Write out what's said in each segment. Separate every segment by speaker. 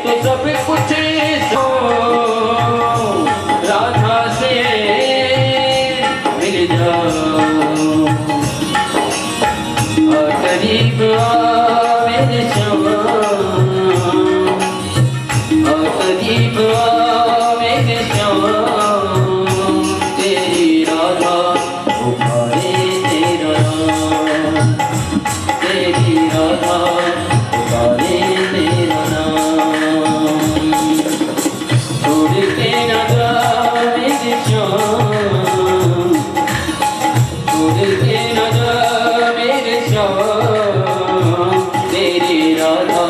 Speaker 1: तो सब कुछ सो राधा से मिल जाओ, करीब आ मेरे श्याम, करीब आ मेरे श्याम, तेरी राधा पुकारे तेरा नाम, तेरी राधा पुकारे तेरा नाम, छोड़ के न जा मेरे श्याम, छोड़ के न जा मेरे श्याम, तेरी राधा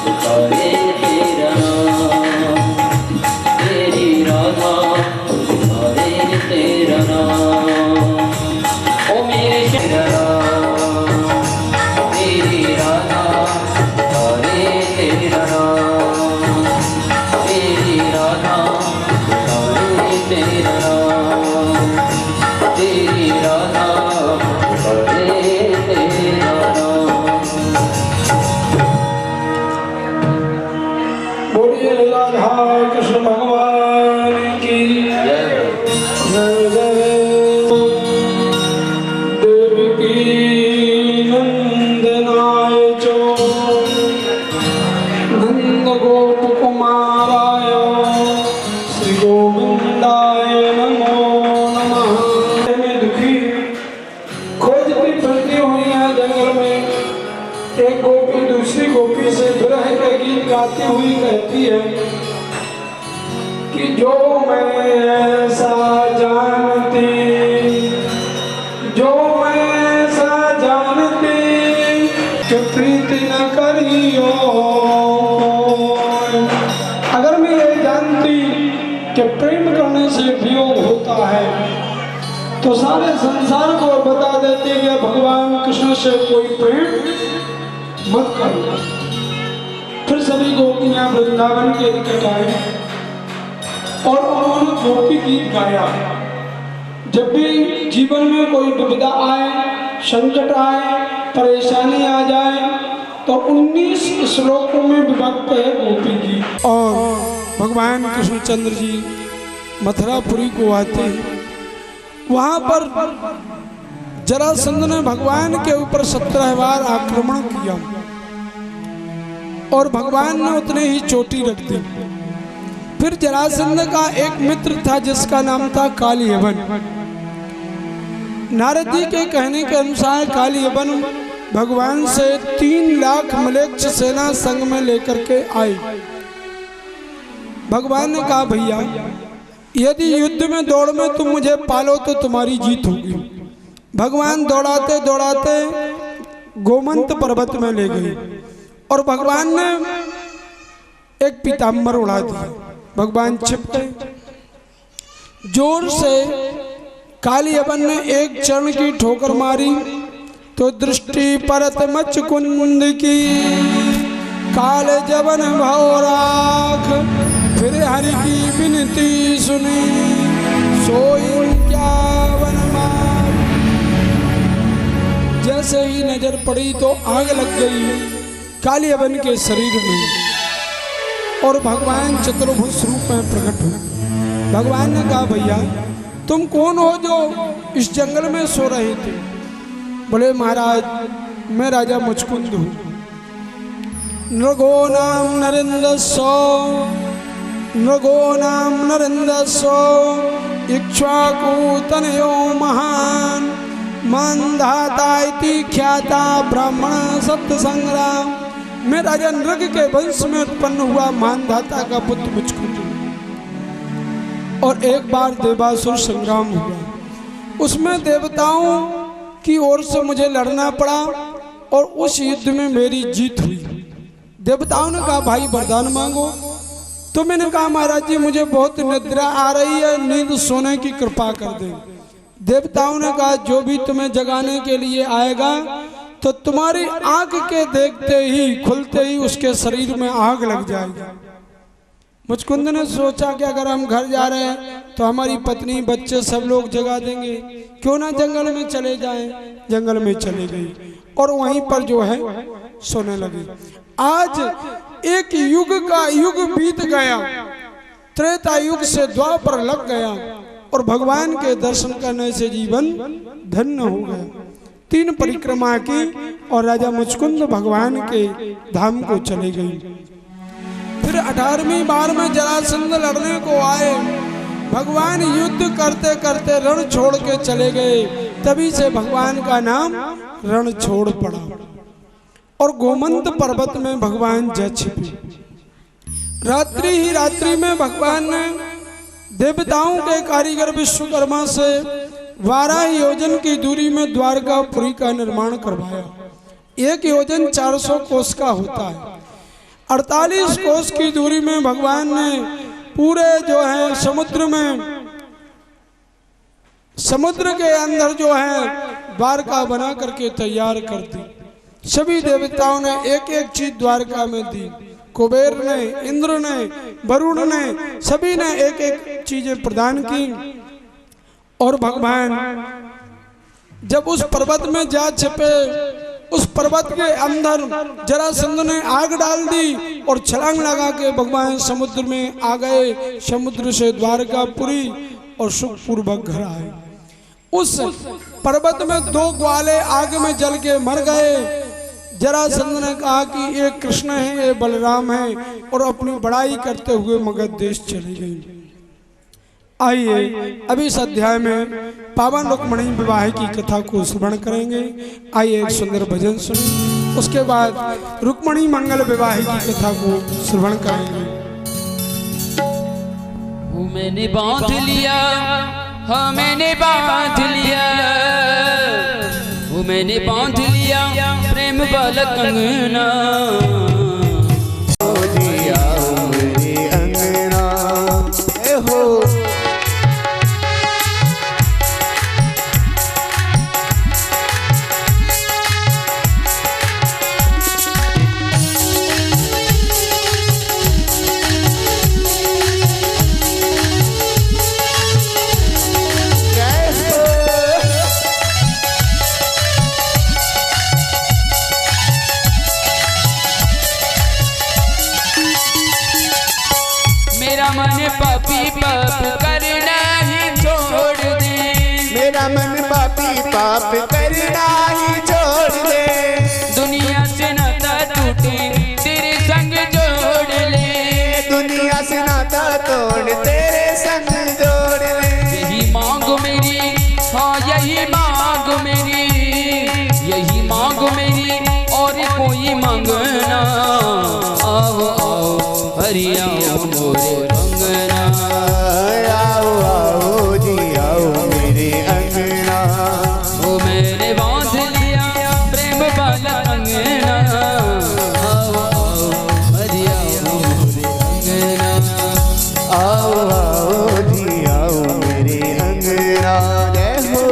Speaker 1: पुकारे तेरा नाम, तेरी राधा पुकारे तेरा नाम, ओ मेरे श्याम, तेरी राधा पुकारे तेरा नाम, तेरी राधा पुकारे तेरा नाम, तेरी राधा पुकारे तेरा नाम।
Speaker 2: बोलिए राधा कृष्ण भगवान की जय जय। देवकी नंदनाय च नंद गोप कुमाराय श्री गोविंदाय नमो नमः। में दुखी खोजती फिरती हुई है जंगल में, एक गोपी दूसरी गोपी से विरह का गीत गाती हुई कहती है कि जो मैं ऐसा जानती, जो मैं ऐसा जानती कि प्रीति न करियो, अगर मैं ये जानती कि प्रेम करने से वियोग होता है तो सारे संसार को बता देती कि भगवान कृष्ण से कोई प्रेम मत करो। फिर सभी गोपियां वृंदावन के निकट आई और उन्होंने गोपी गीत गाया। जब भी जीवन में कोई विपदा आए, संकट आए, परेशानी आ जाए तो 19 श्लोकों में विभक्त है गोपी गीत। और भगवान कृष्णचंद्र जी मथुरापुरी को आते हैं, वहां पर जरासंध ने भगवान के ऊपर 17 बार आक्रमण किया और भगवान ने उतने ही चोटी रख दी। फिर जरासंध का एक मित्र था जिसका नाम था कालियवन। नारद जी के कहने के अनुसार कालियवन भगवान से 3 लाख मलेच्छ सेना संग में लेकर के आए। भगवान ने कहा भैया यदि युद्ध में दौड़ में तुम मुझे पालो तो तुम्हारी जीत होगी। भगवान दौड़ाते दौड़ाते गोमंत पर्वत में ले गए और भगवान ने एक पीताम्बर उड़ा दिया। भगवान छिप गए। जोर से कालियवन ने एक चरण की ठोकर मारी तो दृष्टि परत मच कुंद की, काल जवन भौराख फिर हरि की विनती सुनी, सोई क्या वन मार। जैसे ही नजर पड़ी तो आग लग गई कालियवन के शरीर में और भगवान चतुर्भुज रूप में प्रकट हुए। भगवान ने कहा भैया तुम कौन हो जो इस जंगल में सो रहे थे? बोले महाराज मैं राजा मुचकुंद हूँ। नृगो नाम नरेंद्रस्व, नृगो नाम नरेंद्रस्व, इक्ष्वाकु तनयो महान, मानधाता इति ख्याता ब्राह्मण सत्य संग्राम। मैं राजा नृग के वंश में उत्पन्न हुआ मानधाता का पुत्र मुचकुंद। और एक बार देवासुर संग्राम हुआ, उसमें देवताओं की ओर से मुझे लड़ना पड़ा और उस युद्ध में मेरी जीत हुई। देवताओं ने कहा भाई वरदान मांगो। तो मैंने कहा महाराज जी मुझे बहुत निद्रा आ रही है, नींद सोने की कृपा कर दे। देवताओं ने कहा जो भी तुम्हें जगाने के लिए आएगा तो तुम्हारी आंख के देखते ही खुलते ही उसके शरीर में आग लग जाएगी। मुचकुंद ने सोचा कि अगर हम घर जा रहे हैं तो हमारी पत्नी बच्चे सब लोग जगा देंगे, क्यों ना जंगल में चले जाएं। जंगल में चले गई और वहीं पर जो है सोने लगे। आज एक युग का युग बीत गया, त्रेता युग से द्वापर लग गया और भगवान के दर्शन करने से जीवन धन्य हो गया। 3 परिक्रमा की और राजा मुचकुंद भगवान के धाम को चले गई। फिर 18वीं बार में जरासंध लड़ने को आए। भगवान युद्ध करते करते रण छोड़ के चले गए। तभी से भगवान का नाम रण छोड़ पड़ा। और गोमंत पर्वत में भगवान जा छिपे। रात्रि ही रात्रि में भगवान ने देवताओं के कारीगर विश्वकर्मा से 12 योजन की दूरी में द्वारकापुरी का निर्माण करवाया। 1 योजन 400 कोस का होता है। 48 कोस की दूरी में भगवान ने पूरे जो है समुद्र के अंदर जो है द्वारका बना करके तैयार कर दी। सभी देवताओं ने एक एक चीज द्वारका में दी। कुबेर ने, इंद्र ने, वरुण ने, सभी ने एक एक चीजें प्रदान की। और भगवान जब उस पर्वत में जा छिपे, उस पर्वत के अंदर जरासंध ने आग डाल दी और छलांग लगा के भगवान समुद्र में आ गए। समुद्र से द्वारकापुरी और सुखपूर्वक घर आए। उस पर्वत में 2 ग्वाले आग में जल के मर गए। जरासंध ने कहा कि ये कृष्ण है, ये बलराम है, और अपनी बड़ाई करते हुए मगध देश चले गए। आइए अभी इस अध्याय में पावन रुक्मणी विवाह की कथा को श्रवण करेंगे। आइए एक सुंदर भजन सुनिए, उसके बाद रुक्मणी मंगल विवाह की कथा को श्रवण करेंगे।
Speaker 1: मैंने बांध लिया, हाँ मैंने बांध लिया, वो मैंने बांध लिया प्रेम वाला कंगना।
Speaker 3: पाप करना ही छोड़ दे।
Speaker 1: दुनिया से नाता टूटे तेरे संग जोड़ ले।
Speaker 3: दुनिया से नाता तोड़ तेरे संग जोड़ ले।
Speaker 1: यही मांग मेरी, हाँ यही मांग मेरी, यही मांग मेरी और कोई मांगना। आओ आओ हरि आओ मोरे अंगना।
Speaker 3: आओ आओ जी आओ मेरे अंगना।
Speaker 1: मैंने बांध लिया प्रेम वाला अंगना। आओ आओ हरि आओ मोरे अंगना।
Speaker 3: आओ आओ जी आओ मेरे अंगना। जय हो।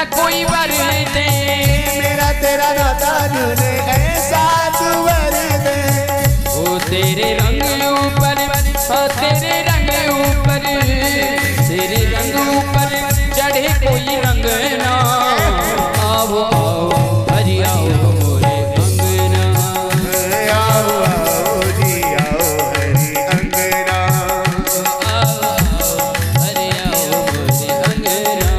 Speaker 1: कोई वर दे
Speaker 3: मेरा तेरा नाता जुड़े ऐसा तू वर दे।
Speaker 1: ओ तेरे रंग ऊपर, तेरे रंग ऊपर, तेरे रंग ऊपर चढ़े कोई रंग ना। आओ आओ हरि आओ मोरे अंगना।
Speaker 3: आओ आओ जी आओ हरि अंगना।
Speaker 1: आओ आओ हरि आओ मोरे अंगना।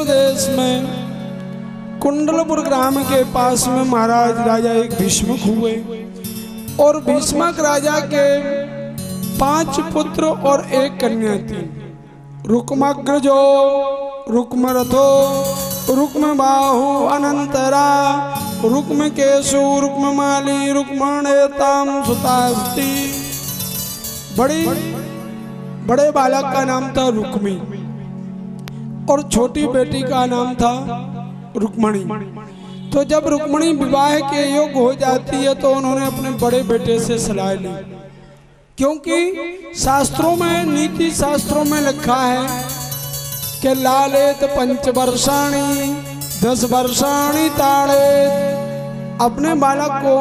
Speaker 2: प्रदेश में कुंडलपुर ग्राम के पास में महाराज राजा एक भीष्मक हुए और भीष्मक राजा के 5 पुत्र और 1 कन्या थी। रुक्माग्रजो, रुक्मरथो, रुक्मबाहु अनंतरा, रुक्मकेशु, रुक्ममाली, रुक्मणेताम सुतास्ति। बड़े बालक का नाम था रुक्मी और छोटी बेटी का नाम था रुक्मणी। तो जब रुक्मणी विवाह के योग्य हो जाती है तो उन्होंने अपने बड़े बेटे से सलाह ली, क्योंकि शास्त्रों में, नीति शास्त्रों में लिखा है कि लालेत 5 वर्षाणी 10 वर्षाणी ताड़ेत। अपने बालक को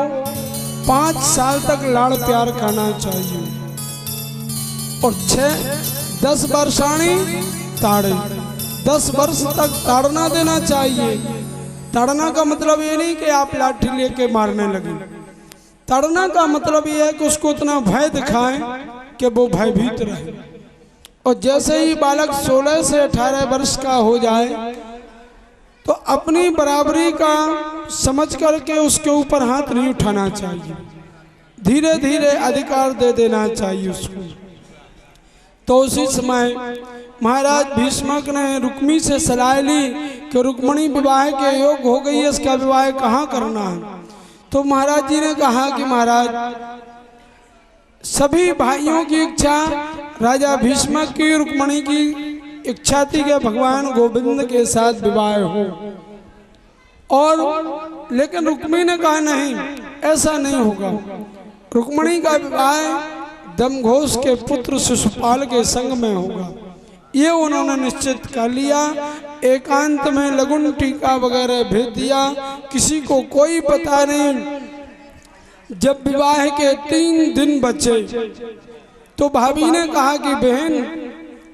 Speaker 2: 5 साल तक लाड़ प्यार करना चाहिए और 10 वर्षाणी ताड़े, 10 वर्ष तक ताड़ना देना चाहिए। ताड़ना का मतलब ये नहीं कि आप लाठी लेके मारने लगे। ताड़ना का मतलब ये है कि उसको इतना भय दिखाएं कि वो भयभीत रहे। और जैसे ही बालक 16 से 18 वर्ष का हो जाए तो अपनी बराबरी का समझ करके उसके ऊपर हाथ नहीं उठाना चाहिए, धीरे धीरे अधिकार दे देना चाहिए उसको। तो उसी समय महाराज भीष्मक ने रुक्मी से सलाह ली कि रुक्मणी विवाह के योग्य हो गई है, इसका विवाह कहाँ करना है। तो महाराज जी ने कहा कि महाराज, सभी भाइयों की इच्छा, राजा भीष्मक की, रुक्मणी की इच्छा थी कि भगवान गोविंद के साथ विवाह हो, और लेकिन रुक्मी ने कहा नहीं, ऐसा नहीं होगा। रुक्मणी का विवाह दमघोष के पुत्र शिशुपाल के संग में होगा, ये उन्होंने निश्चित कर लिया। एकांत में लगुन टीका वगैरह भेज दिया, किसी को कोई पता नहीं। जब विवाह के 3 दिन बचे तो भाभी ने कहा कि बहन,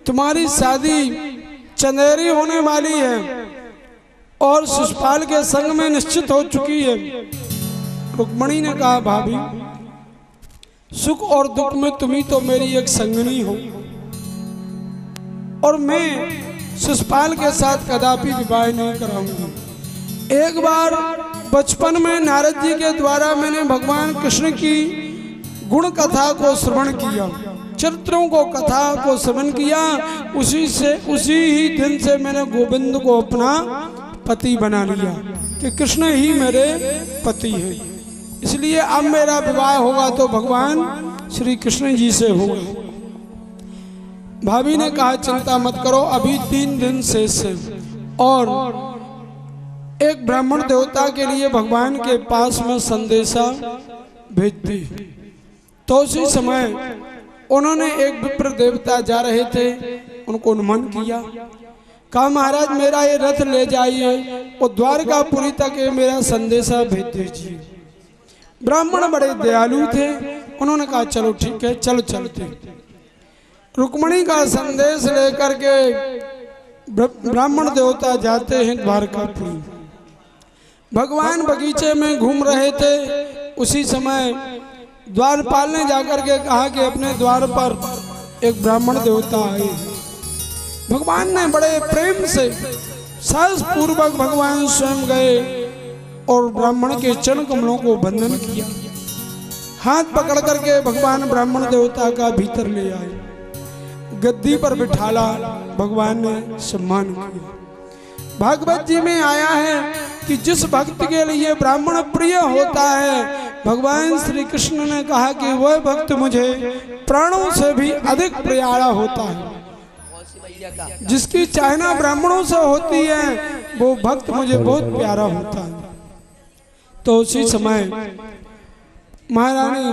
Speaker 2: तुम्हारी शादी चंदेरी होने वाली है और शिशुपाल के संग में निश्चित हो चुकी है। रुक्मणी ने कहा, भाभी, सुख और दुख में तुम ही तो मेरी एक संगनी हो और मैं शिशुपाल के साथ कदापि विवाह नहीं कराऊंगी। एक बार बचपन में नारद जी के द्वारा मैंने भगवान कृष्ण की गुण कथा को श्रवण किया, चरित्रों को, कथा को श्रवण किया। उसी ही दिन से मैंने गोविंद को अपना पति बना लिया कि कृष्ण ही मेरे पति हैं। इसलिए अब मेरा विवाह होगा तो भगवान श्री कृष्ण जी से होगा। भाभी ने कहा, चिंता मत करो, अभी 3 दिन शेष है और एक ब्राह्मण देवता के लिए भगवान के पास में संदेशा भेजती। तो उसी समय उन्होंने एक विप्र देवता जा रहे थे, उनको नमन किया, कहा, महाराज मेरा ये रथ ले जाइए और द्वारकापुरी तक ये मेरा संदेशा भेज दीजिए। ब्राह्मण बड़े दयालु थे, उन्होंने कहा चलो ठीक है, चलो चलते। रुक्मणी का संदेश लेकर के ब्राह्मण देवता जाते हैं द्वारकापुरी। भगवान बगीचे में घूम रहे थे, उसी समय द्वारपाल ने जाकर के कहा कि अपने द्वार पर एक ब्राह्मण देवता आए। भगवान ने बड़े प्रेम से साहस पूर्वक भगवान स्वयं गए और ब्राह्मण के चरण कमलों को बंधन किया। हाथ पकड़ करके भगवान ब्राह्मण देवता का भीतर ले आए, गद्दी पर बिठाला, भगवान ने सम्मान किया। भागवत जी में आया है कि जिस भक्त के लिए ब्राह्मण प्रिय होता है, भगवान श्री कृष्ण ने कहा कि वह भक्त मुझे प्राणों से भी अधिक प्यारा होता है। जिसकी चाहना ब्राह्मणों से होती है वो भक्त मुझे बहुत प्यारा होता है। तो उसी समय महारानी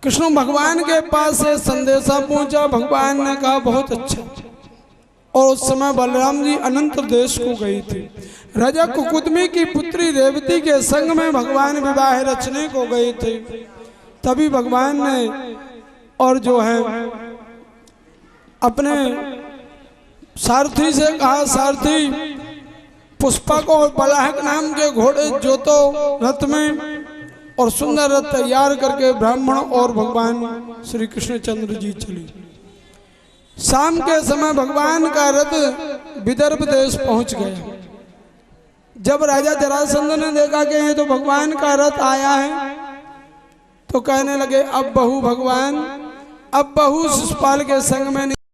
Speaker 2: कृष्ण भगवान के पास से संदेशा पहुंचा। भगवान ने कहा बहुत अच्छा। और उस समय बलराम जी अनंत देश को गए थे। राजा कुकुदमी की पुत्री रेवती के संग में भगवान विवाह रचने को गए थे। तभी भगवान ने और जो है अपने सारथी से कहा, सारथी पुष्पक और बलाहक नाम के घोड़े जोतो रथ में और सुंदर रथ तैयार करके ब्राह्मण और भगवान श्री कृष्णचंद्र जी चले। शाम के समय भगवान का रथ विदर्भ देश पहुंच गया। जब राजा जरासंध ने देखा कि ये तो भगवान का रथ आया है, तो कहने लगे अब बहू भगवान, अब बहू शिशुपाल के संग में